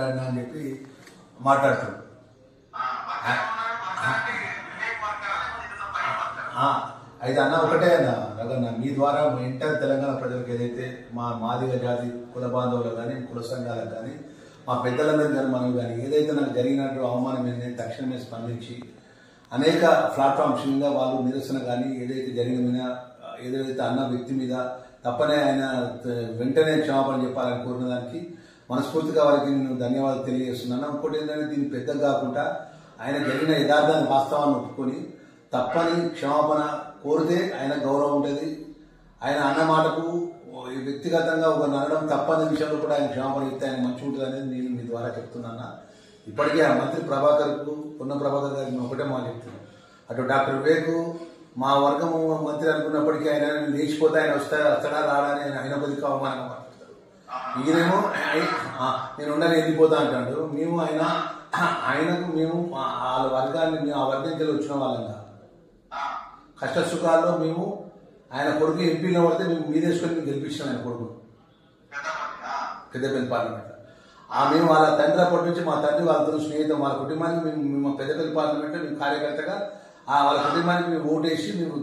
అని చెప్పి మాట్లాడుతున్నాడు. అయితే అన్న ఒకటే అన్న రగన్న, మీ ద్వారా ఎంటైర్ తెలంగాణ ప్రజలకు ఏదైతే మా మాదిగ జాతి కుల బాంధవులకు కానీ కుల సంఘాలకు కానీ మా పెద్దలందరికీ కానీ మనం కానీ ఏదైతే నాకు జరిగినట్టు అవమానం ఏంటంటే తక్షణమే స్పందించి అనేక ప్లాట్ఫామ్స్ మీద వాళ్ళు నిరసన కానీ ఏదైతే జరిగిందో ఏదైతే అన్న వ్యక్తి మీద తప్పనే ఆయన వెంటనే క్షమాపణ చెప్పాలని కోరిన దానికి మనస్ఫూర్తిగా వారికి నేను ధన్యవాదాలు తెలియజేస్తున్నాను. ఇంకోటి ఏంటంటే దీన్ని పెద్దగా కాకుండా ఆయన జరిగిన యథార్థాన్ని వాస్తవాన్ని ఒప్పుకొని తప్పని క్షమాపణ కోరితే ఆయన గౌరవం ఉంటుంది. ఆయన అన్న మాటకు వ్యక్తిగతంగా ఒక నడడం తప్పని విషయంలో కూడా ఆయన క్షమాపణ ఇస్తే ఆయన మంచిగా ఉంటుంది అనేది నేను మీ ద్వారా చెప్తున్నాను. ఇప్పటికే ఆ మంత్రి ప్రభాకర్కు పొన్నం ప్రభాకర్ గారికి ఒకటే మాట చెప్తున్నాను. అటు డాక్టర్ వివేక్ మా వర్గము మంత్రి అనుకున్నప్పటికీ ఆయన లేచిపోతే ఆయన వస్తాడా రాడా అని ఆయన కొద్దిగా అవమానంగా మాట్లాడతారు. ఈయనేమో నేను ఉండని వెళ్ళిపోతా అంటాడు. మేము ఆయనకు మేము వాళ్ళ వర్గాన్ని మేము ఆ వర్గంకి వచ్చిన వాళ్ళంగా కష్ట సుఖాల్లో మేము ఆయన కొడుకు ఎంపీలో పడితే మేము మీదేసుకొని మేము గెలిపించాం ఆయన కొడుకు పెద్దపల్లి పార్లమెంట్. మేము వాళ్ళ తండ్రి అప్పటి నుంచి మా తండ్రి వాళ్ళతో స్నేహితం వాళ్ళ కుటుంబానికి మేము పెద్దపల్లి పార్లమెంట్లో మేము కార్యకర్తగా వాళ్ళ కుటుంబానికి మేము ఓటేసి మేము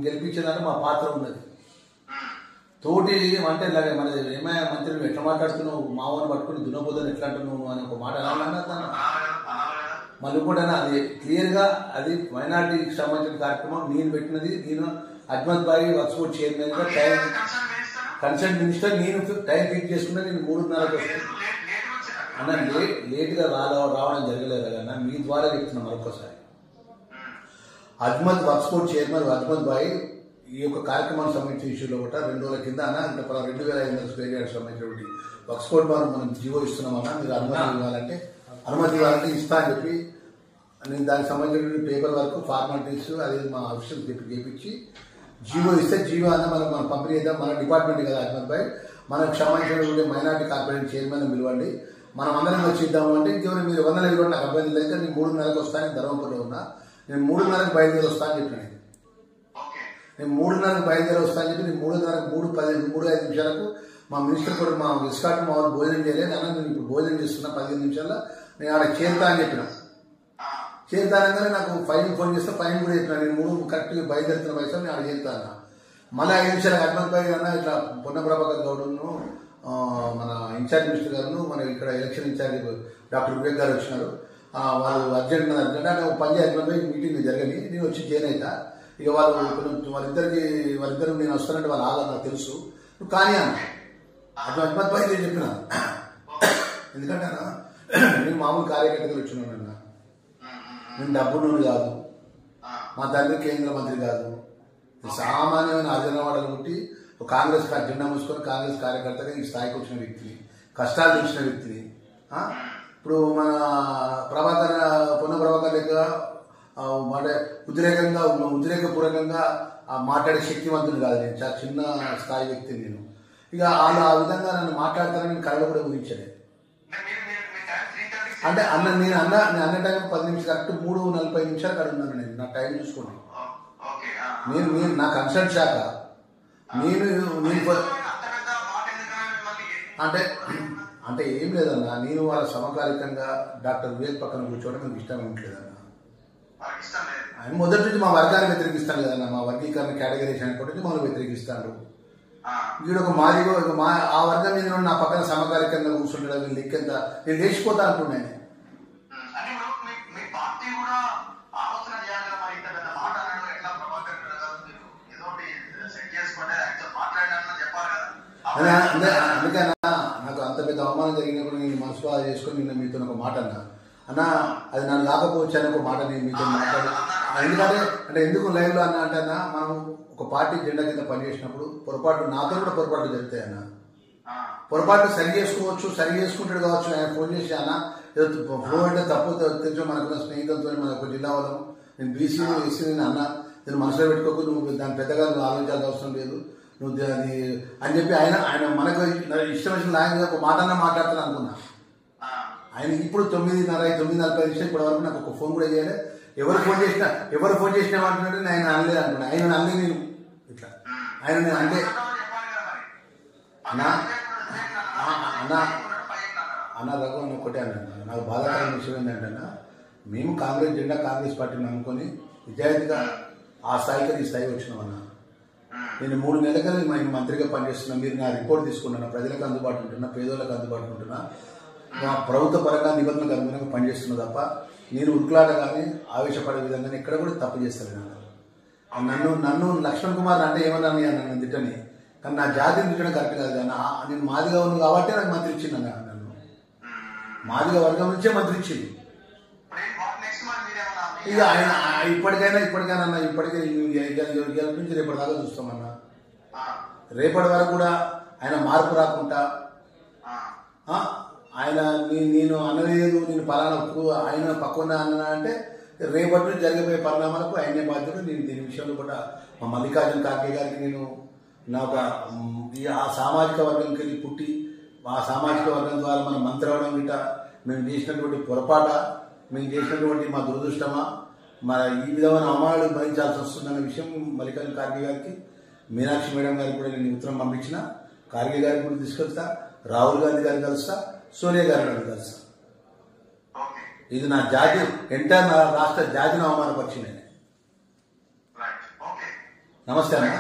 గెలిపించేదాన్ని మా పాత్ర ఉన్నది. తోటి అంటే ఇలాగే మన ఏమయ్యా మంత్రి నువ్వు ఎట్లా మాట్లాడుతున్నావు, మావని పట్టుకుని దున్నపోదని ఎట్లా అంటున్నావు అని ఒక మాట అన్నా. మళ్ళీ కూడా అది క్లియర్గా అది మైనార్టీకి సంబంధించిన కార్యక్రమం నేను పెట్టినది. నేను అజ్మత్ భాయ్ వక్ఫ్ బోర్డ్ చైర్మన్గా టైం కన్సర్న్ మినిస్టర్ నేను టైం ఫిక్స్ చేసుకున్నా. నేను 3:30కి వస్తాను అన్న. లేట్గా రావడం జరగలేదు కదా, మీ ద్వారా చెప్తున్నా మరొకసారి. అజ్మత్ వక్ఫ్ బోర్డ్ చైర్మన్ అజ్మత్ భాయ్ ఈ యొక్క కార్యక్రమానికి సంబంధించిన ఇష్యూలో కూడా 2 రోజుల కింద అన్న అంటే 2500 స్క్వేర్ యార్డ్స్ సంబంధించినటువంటి వక్ఫ్ బోర్డ్ మనం జీవో ఇస్తున్నామన్నా, మీరు అనుమతి ఇవ్వాలంటే ఇస్తా అని చెప్పి నేను దానికి సంబంధించిన పేపర్ వర్క్ ఫార్మాలిటీస్ అది మా ఆఫీసర్ చేపించి జీవో ఇస్తే జీవో అన్న మనం పంపిణీ చేద్దాం. మన డిపార్ట్మెంట్ కదా అజ్మత్ భాయ్, మనకు సంబంధించిన మైనార్టీ కార్పొరేషన్ చైర్మన్ పిలవండి, మనం అందరం వచ్చి ఇద్దాము అంటే ఇంకెవరు మీరు 100 ఇవ్వండి, నాకు అభ్యర్థులు అయితే నేను 3:30కి వస్తాను. ధర్మపురంలో ఉన్నా, నేను 3:30కి బయలుదేరి వస్తాను అని చెప్పిన. నేను 3:30కి బయలుదేరి వస్తాను అని చెప్పి నేను 3:30 నిమిషాలకు మా మినిస్టర్ కూడా మా విస్కాట్ మా వాళ్ళు భోజనం చేయలేదు అన్న, నేను ఇప్పుడు భోజనం చేస్తున్నా 15 నిమిషాల్లో నేను ఆడ చేరుతా అని చెప్పిన. చేరుతానగానే నాకు ఫైన్ ఫోన్ చేస్తే ఫైన్ కూడా చెప్పిన. నేను 3 కరెక్ట్గా బయలుదేరుతున్న వయసు నేను ఆడ చేరుతా అన్న. మళ్ళీ 5 నిమిషాలకు అజ్మత్ భాయ్ అన్న ఇట్లా పొన్నం ప్రభాకర్ గౌడ్ను మన ఇన్ఛార్జ్ మినిస్టర్ గారు మన ఇక్కడ ఎలక్షన్ ఇన్ఛార్జ్ డాక్టర్ వివేక్ గారు వచ్చినారు. వాళ్ళు అర్జెంట్ అంటే పంజాబ్ అజ్మత్ భాయ్ మీటింగ్ జరగని నేను వచ్చి జాయిన్ అవుతా. ఇక వాళ్ళిద్దరు నేను వస్తానంటే వాళ్ళ ఆగా నాకు తెలుసు, నువ్వు కానీ అన్న అజ్మత్ భాయ్ నేను చెప్పిన. ఎందుకంటే అన్న నేను మామూలు కార్యకర్తలు వచ్చినాను అన్న, నేను డబ్బును కాదు, మా తండ్రి కేంద్ర మంత్రి కాదు, సామాన్యమైన అర్జనవాడలు పుట్టి కాంగ్రెస్ జెండా మూసుకొని కాంగ్రెస్ కార్యకర్తగా ఈ స్థాయికి వచ్చిన వ్యక్తిని, కష్టాలు చూసిన వ్యక్తిని. ఇప్పుడు మన పొన్న ప్రభాకర్ దగ్గర అంటే ఉద్రేకపూర్వకంగా మాట్లాడే శక్తివంతుడు కాదు, నేను చాలా చిన్న స్థాయి వ్యక్తిని నేను. ఇక వాళ్ళు ఆ విధంగా నన్ను మాట్లాడతారని నేను కళ కూడా ఊహించలేదు. అంటే నేను అన్న టైం 10 నిమిషాలు కరెక్ట్ 3:40 నిమిషాలు అక్కడ ఉన్నాను. నేను నా టైం చూసుకోండి. నేను నా కన్సల్ట్ శాఖ నేను అంటే ఏం లేదన్నా, నేను వాళ్ళ సమకాలికంగా డాక్టర్ వివేక్ పక్కన కూర్చోవడం నాకు ఇష్టం ఉండలేదన్న. ఆయన మొదటి నుంచి మా వర్గాన్ని వ్యతిరేకిస్తాను కదన్నా, మా వర్గీకరణ కేటగిరీషన్ అనుకుంటే మమ్మల్ని వ్యతిరేకిస్తాడు. వీడు ఒక మాదిగో ఆ వర్గం మీద నా పక్కన సమకాలికంగా కూర్చుంటాడు. లెక్కెంత నేను లేచిపోతా అంటున్నాను. అందుకన్నా నాకు అంత పెద్ద అవమానం జరిగినప్పుడు నేను మనసు బాధ చేసుకొని నిన్న మీతో ఒక మాట అన్నా అది నన్ను కాకపోవచ్చు అని ఒక మాట నేను మీతో మాట్లాడి. ఎందుకంటే ఎందుకు లైవ్లో అంటే అన్న మనం ఒక పార్టీ జెండా కింద పనిచేసినప్పుడు పొరపాటు నాతో కూడా పొరపాటు జరుగుతాయి అన్న. పొరపాటు సరి చేసుకుంటాడు కావచ్చు. ఆయన ఫోన్ చేసి అన్న ఫోన్ అంటే తప్పు తెలుసు, మనకున్న స్నేహితులతో మన ఒక జిల్లా వాళ్ళం, నేను బీసీ ఎస్సీ నేను అన్న, నేను మనసులో పెట్టుకోకు, నువ్వు దాని పెద్దగా నువ్వు ఆలోచించాల్సిన అవసరం లేదు నువ్వు అది అని చెప్పి ఆయన మనకు ఇష్టం వచ్చిన లాంగ్వేజ్ ఒక మాటన్నా మాట్లాడతాను అనుకున్నా. ఆయన ఇప్పుడు 9:40 ఇప్పటి వరకు నాకు ఒక ఫోన్ కూడా చేయాలి. ఎవరు ఫోన్ చేసినా అంటున్నాడు ఆయన అనలేదు అనుకున్నా. ఆయన అనలే నేను ఇట్లా ఆయన నేను అంటే అన్న రఘు అని ఒకటే అన్న, నాకు బాధాకరమైన విషయం ఏంటంటే మేము కాంగ్రెస్ జెండా కాంగ్రెస్ పార్టీని అనుకొని నిజాయితీగా ఆ స్థాయికి ఈ స్థాయి వచ్చినామన్న. నేను 3 నెలలుగా నేను మంత్రిగా పనిచేస్తున్నా, మీరు నా రిపోర్ట్ తీసుకుంటున్నా, ప్రజలకు అందుబాటు ఉంటున్నా, పేదోళ్ళకి అందుబాటు ఉంటున్నా, మా ప్రభుత్వ పరంగా నిబంధనలకు అనుగుణంగా పనిచేస్తున్నా తప్ప నేను ఉరుకులాట కానీ ఆవేశపడే విధంగా ఎక్కడ కూడా తప్పు చేస్తాను. నన్ను లక్ష్మణ్ కుమార్ అంటే ఏమన్నా నన్ను తిట్టని, కానీ నా జాతిని తిట్టడం కరెక్ట్ కాదు కానీ నేను మాదిగా ఉన్నాను కాబట్టి నాకు మంత్రి ఇచ్చింది అన్న. నన్ను మాదిగా వర్గం నుంచే మంత్రి ఇచ్చింది. ఇక ఆయన ఇప్పటికైనా అన్న, ఇప్పటికే ఇవాళ నుంచి రేపటి దాకా చూస్తామన్నా. రేపటి వరకు కూడా ఆయన మార్పు రాకుండా ఆయన నేను అనలేదు, నేను పలానా ఆయన పక్కన అన్నా అంటే రేపటి నుంచి జరిగిపోయే పరిణామాలకు ఆయనే బాధ్యత. నేను దీని విషయంలో కూడా మా మల్లికార్జున ఖార్గే గారికి నేను నాకు ఆ సామాజిక వర్గంకి వెళ్ళి పుట్టి ఆ సామాజిక వర్గం ద్వారా మనం మంత్రి అవడం గిట్ట మేము చేసినటువంటి పొరపాట, మేము చేసినటువంటి మా దురదృష్టమా, మన ఈ విధమైన అవమానాలు భరించాల్సి వస్తుందన్న విషయం మల్లికార్జున ఖార్గే గారికి, మీనాక్షి మేడం గారికి కూడా నేను ఉత్తరం పంపించిన. ఖార్గే గారికి కూడా తీసుకొస్తా, రాహుల్ గాంధీ గారిని కలుస్తా, సోనియా గారిని కలుస్తా. ఇది నా జాతి ఎంటర్ నా రాష్ట్ర జాతిని అవమానపరిచింది. నమస్తే అన్న.